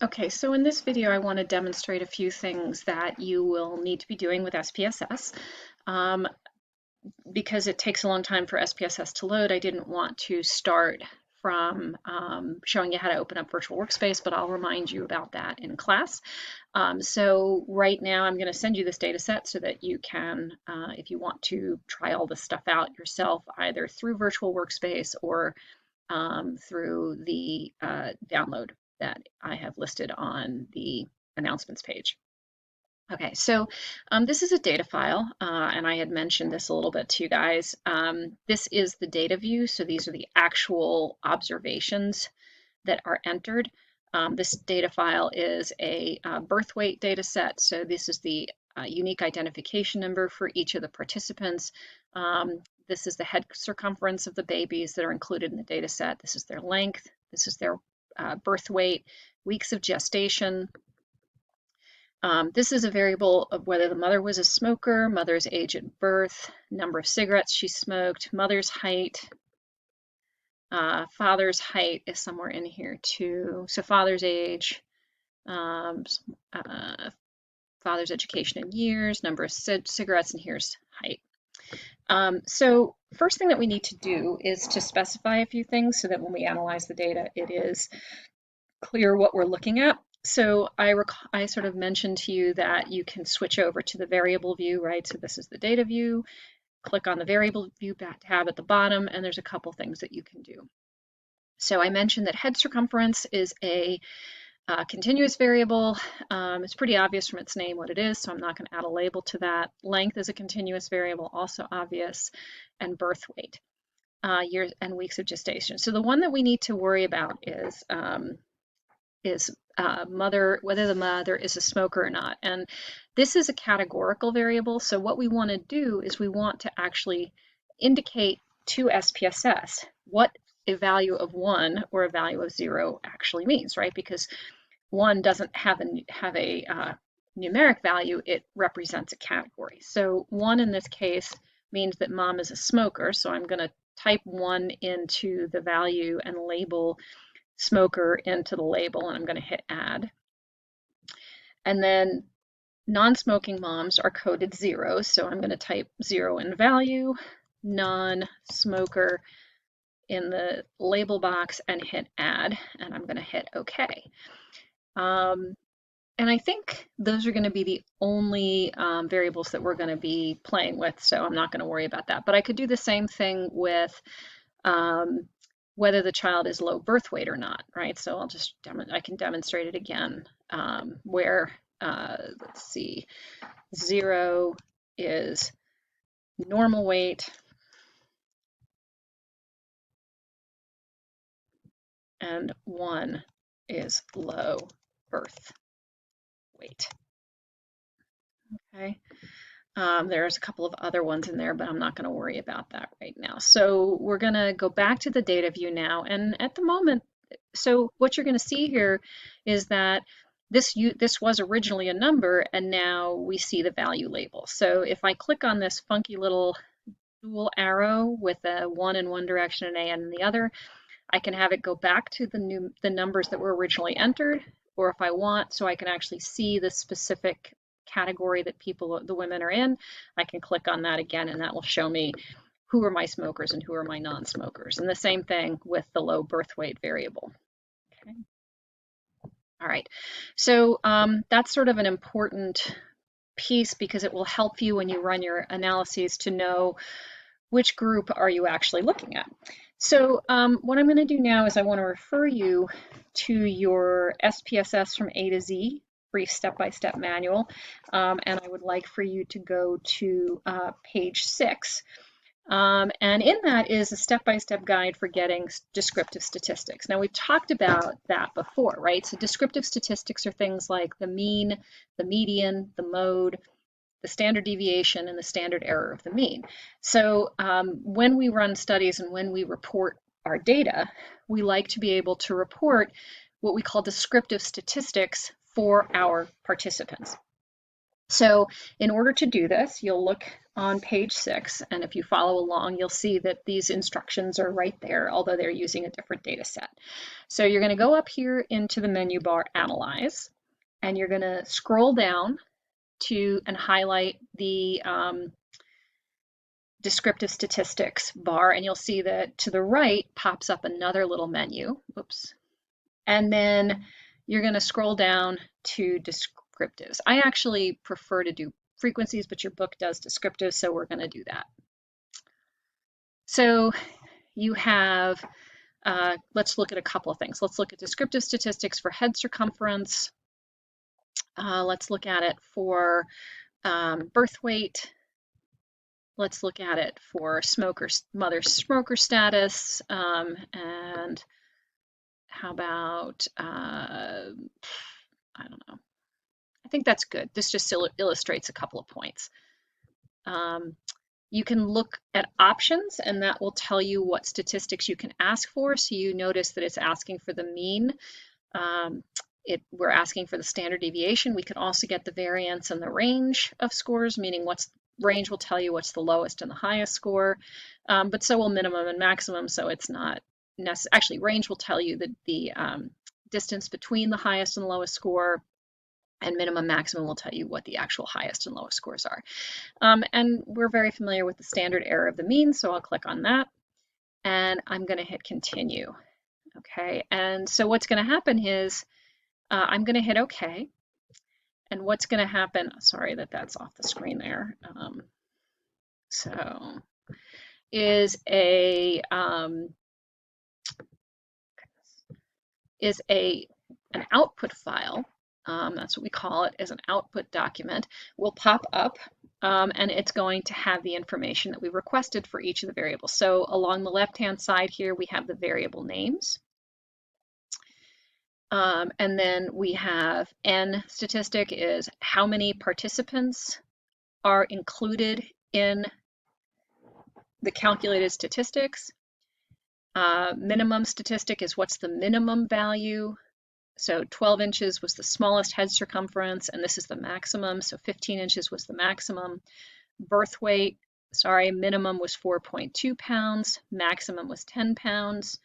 Okay, so in this video, I want to demonstrate a few things that you will need to be doing with SPSS. Um, because it takes a long time for SPSS to load, I didn't want to start from showing you how to open up Virtual Workspace, but I'll remind you about that in class. So right now I'm going to send you this data set so that you can, if you want to try all this stuff out yourself, either through Virtual Workspace or through the download that I have listed on the announcements page. Okay, so this is a data file, and I had mentioned this a little bit to you guys. This is the data view, so these are the actual observations that are entered. This data file is a birth weight data set, so this is the unique identification number for each of the participants. This is the head circumference of the babies that are included in the data set. This is their length. This is their birth weight, weeks of gestation. This is a variable of whether the mother was a smoker, mother's age at birth, number of cigarettes she smoked, mother's height. Father's height is somewhere in here too. So father's age, father's education in years, number of cigarettes, and here's height. So first thing that we need to do is to specify a few things so that when we analyze the data, it is clear what we're looking at. So I sort of mentioned to you that you can switch over to the variable view, right? So this is the data view. Click on the variable view tab at the bottom, and there's a couple things that you can do. So I mentioned that head circumference is a continuous variable. It's pretty obvious from its name what it is, so I'm not going to add a label to that. Length is a continuous variable, also obvious, and birth weight, years and weeks of gestation. So the one that we need to worry about is whether the mother is a smoker or not. And this is a categorical variable, so what we want to do is we want to actually indicate to SPSS what a value of 1 or a value of 0 actually means, right? Because 1 doesn't have a numeric value, it represents a category. So 1 in this case means that mom is a smoker, so I'm going to type 1 into the value and label smoker into the label, and I'm going to hit add. And then non-smoking moms are coded 0, so I'm going to type 0 in value, non-smoker in the label box and hit add, and I'm going to hit OK. And I think those are going to be the only variables that we're going to be playing with, so I'm not going to worry about that. But I could do the same thing with whether the child is low birth weight or not, right? So I can demonstrate it again, where, let's see, 0 is normal weight, and 1 is low birth weight. Okay. There's a couple of other ones in there, but I'm not going to worry about that right now. So we're going to go back to the data view now. And at the moment, so what you're going to see here is that this was originally a number, and now we see the value label. So if I click on this funky little dual arrow with a 1 in one direction and an in the other, I can have it go back to the numbers that were originally entered, or if I want, so I can actually see the specific category that the women are in, I can click on that again, and that will show me who are my smokers and who are my non-smokers. And the same thing with the low birth weight variable. Okay. All right, so that's sort of an important piece because it will help you when you run your analyses to know which group are you actually looking at. So what I'm going to do now is I want to refer you to your SPSS from A to Z brief step-by-step manual, and I would like for you to go to page 6. And in that is a step-by-step guide for getting descriptive statistics. Now, we've talked about that before, right? So descriptive statistics are things like the mean, the median, the mode, the standard deviation, and the standard error of the mean. So when we run studies and when we report our data, we like to be able to report what we call descriptive statistics for our participants. So in order to do this, you'll look on page 6, and if you follow along, you'll see that these instructions are right there, although they're using a different data set. So you're going to go up here into the menu bar, Analyze, and you're going to scroll down to and highlight the descriptive statistics bar, and you'll see that to the right pops up another little menu. Oops. And then you're going to scroll down to descriptives. I actually prefer to do frequencies, but your book does descriptives, so we're going to do that. So you have, let's look at a couple of things. Let's look at descriptive statistics for head circumference. Let's look at it for birth weight. Let's look at it for mother smoker status, and how about, I don't know. I think that's good. This just illustrates a couple of points. You can look at options, and that will tell you what statistics you can ask for. So you notice that it's asking for the mean. We're asking for the standard deviation. We could also get the variance and the range of scores, meaning range will tell you what's the lowest and the highest score, but so will minimum and maximum, so it's not necessary. Actually, range will tell you the distance between the highest and lowest score, and minimum maximum will tell you what the actual highest and lowest scores are. And we're very familiar with the standard error of the mean, so I'll click on that, and I'm going to hit continue. Okay, and so what's going to happen is I'm going to hit OK. And what's going to happen, sorry that's off the screen there, is an output file, that's what we call it, as an output document, will pop up, and it's going to have the information that we requested for each of the variables. So along the left-hand side here, we have the variable names. And then we have N statistic is how many participants are included in the calculated statistics. Minimum statistic is what's the minimum value. So 12 inches was the smallest head circumference, and this is the maximum. So 15 inches was the maximum. Birth weight, minimum was 4.2 pounds, maximum was 10 pounds.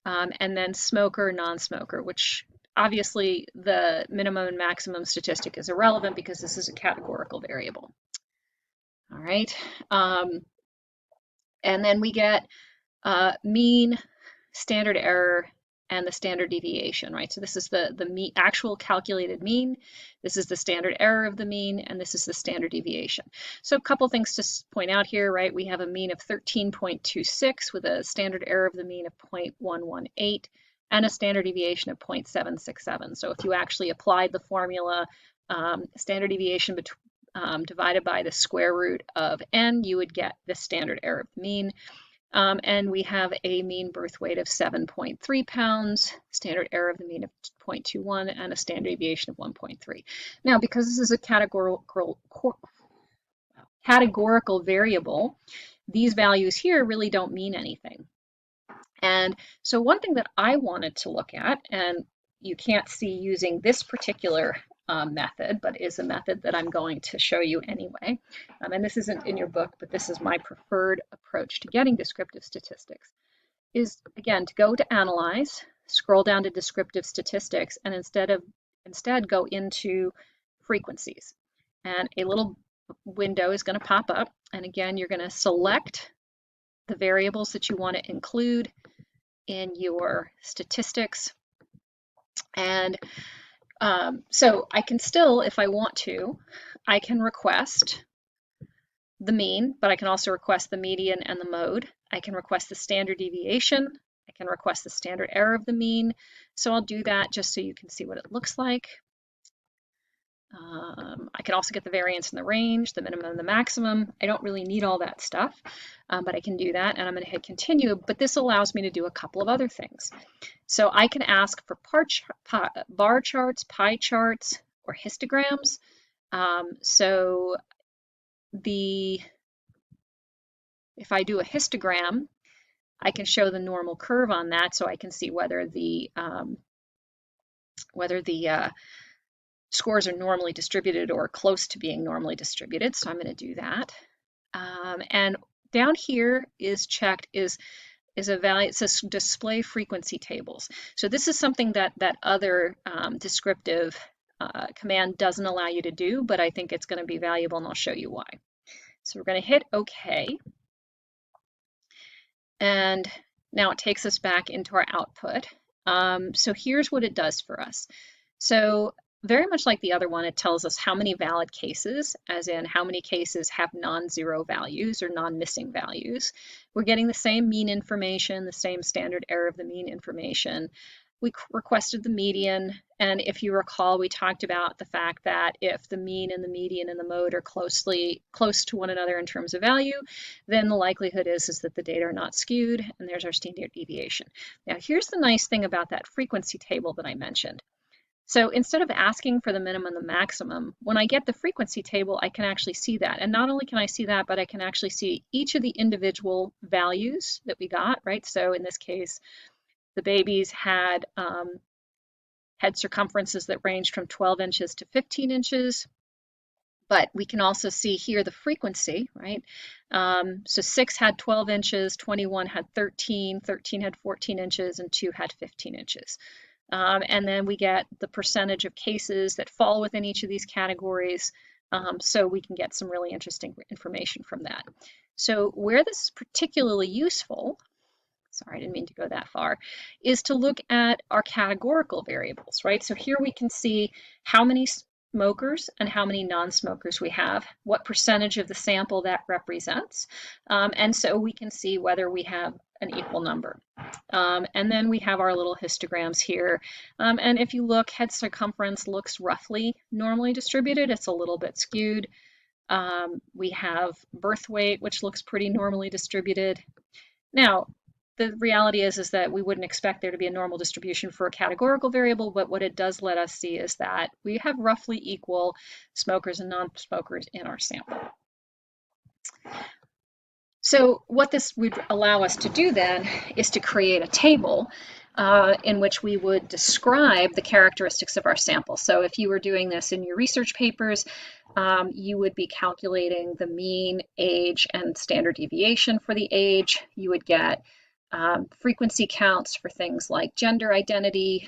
And then smoker, non-smoker, which obviously the minimum and maximum statistic is irrelevant because this is a categorical variable. All right. And then we get mean, standard error, and the standard deviation, right? So this is the actual calculated mean, this is the standard error of the mean, and this is the standard deviation. So a couple things to point out here, right? We have a mean of 13.26 with a standard error of the mean of 0.118 and a standard deviation of 0.767. So if you actually applied the formula standard deviation divided by the square root of n, you would get the standard error of the mean. And we have a mean birth weight of 7.3 pounds, standard error of the mean of 0.21, and a standard deviation of 1.3. Now, because this is a categorical variable, these values here really don't mean anything. And so one thing that I wanted to look at, and you can't see using this particular method, but is a method that I'm going to show you anyway. And this isn't in your book, but this is my preferred approach to getting descriptive statistics, is again to go to Analyze, scroll down to Descriptive Statistics, and instead go into Frequencies. And a little window is going to pop up, and again you're going to select the variables that you want to include in your statistics. And so I can still, if I want to, I can request the mean, but I can also request the median and the mode. I can request the standard deviation. I can request the standard error of the mean. So I'll do that just so you can see what it looks like. I can also get the variance and the range, the minimum and the maximum. I don't really need all that stuff, but I can do that, and I'm going to hit continue, but this allows me to do a couple of other things. So I can ask for bar charts, pie charts, or histograms. If I do a histogram, I can show the normal curve on that, so I can see whether the scores are normally distributed or close to being normally distributed. So I'm going to do that. And down here is checked is a value. It says display frequency tables. So this is something that other descriptive command doesn't allow you to do, but I think it's going to be valuable, and I'll show you why. So we're going to hit OK. And now it takes us back into our output. So here's what it does for us. So very much like the other one, it tells us how many valid cases, as in how many cases have non-zero values or non-missing values. We're getting the same mean information, the same standard error of the mean information. We requested the median, and if you recall, we talked about the fact that if the mean and the median and the mode are close to one another in terms of value, then the likelihood is that the data are not skewed, and there's our standard deviation. Now, here's the nice thing about that frequency table that I mentioned. So instead of asking for the minimum and the maximum, when I get the frequency table, I can actually see that. And not only can I see that, but I can actually see each of the individual values that we got, right? So in this case, the babies had head circumferences that ranged from 12 inches to 15 inches. But we can also see here the frequency, right? So 6 had 12 inches, 21 had 13, 13 had 14 inches, and 2 had 15 inches. And then we get the percentage of cases that fall within each of these categories. So we can get some really interesting information from that. So where this is particularly useful, sorry, I didn't mean to go that far, is to look at our categorical variables, right? So here we can see how many smokers and how many non-smokers we have, what percentage of the sample that represents, and so we can see whether we have an equal number. And then we have our little histograms here. And if you look, head circumference looks roughly normally distributed. It's a little bit skewed. We have birth weight, which looks pretty normally distributed. Now, the reality is that we wouldn't expect there to be a normal distribution for a categorical variable, but what it does let us see is that we have roughly equal smokers and non-smokers in our sample. So what this would allow us to do then is to create a table in which we would describe the characteristics of our sample. So if you were doing this in your research papers, you would be calculating the mean, age, and standard deviation for the age. You would get frequency counts for things like gender identity,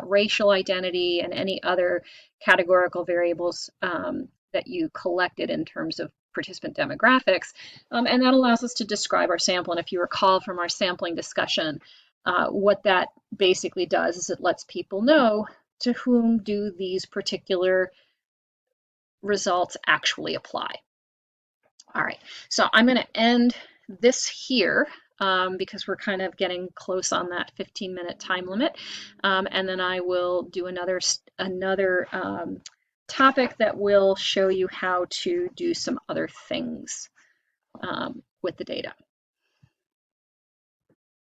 racial identity, and any other categorical variables that you collected in terms of participant demographics. And that allows us to describe our sample. And if you recall from our sampling discussion, what that basically does is it lets people know to whom do these particular results actually apply. All right, so I'm going to end this here because we're kind of getting close on that 15-minute time limit. And then I will do another topic that will show you how to do some other things with the data.